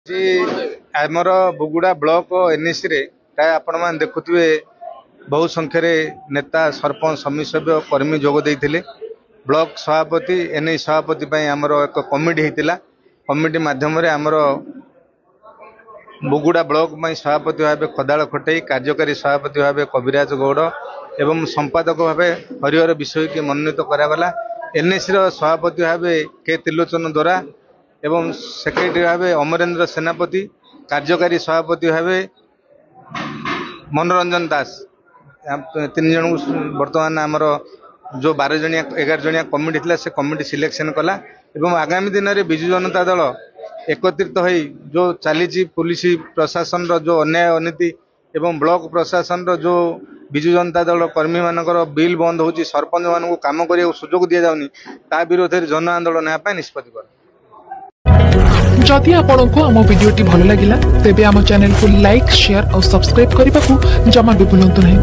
जी आमर Buguda block NAC रे प्राय आपण मान देखुथिबे बहु संख्यार नेता सरपंच समिति सभ्य कर्मी जोग देइथिले। ब्लॉक सभापति एनए सभापति पई हमर एक कमिटी हेतिला। कमिटी माध्यम रे हमर बुगुड़ा ब्लॉक पई सभापति भाबे खदाल खटई, कार्यकारी सभापति भाबे कविराज गौड़ एवं संपादक भाबे हरिहर विषय के मनोनीत करागला। एनएसी रो सभापति भाबे के त्रिलोचन द्वारा एवं सेक्रेटरी भावे अमरेंद्र सेनापति, कार्यकारी सभापति भावे मनोरंजन दास। तीन जन बर्तमान आमर जो 12 जनिया 11 जनिया कमिटी थिला से कमिटी सिलेक्शन कला एवं आगामी दिन में विजु जनता दल एकत्रित होई जो चली पुलिस प्रशासन रो जो अन्याय अनीति एवं ब्लॉक प्रशासन रो जो विजु जनता दल कर्मी मानकर बिल बंद होची, सरपंच मानक काम करने सुजोग दिया जाउनी, ता विरोध में जन आंदोलन हेपा निष्पत्ति कर। जदि आपंक आम भिडी भल लगा तेब आम चैनल को लाइक, शेयर और सब्सक्राइब करने को जमा भी भूलु नहीं।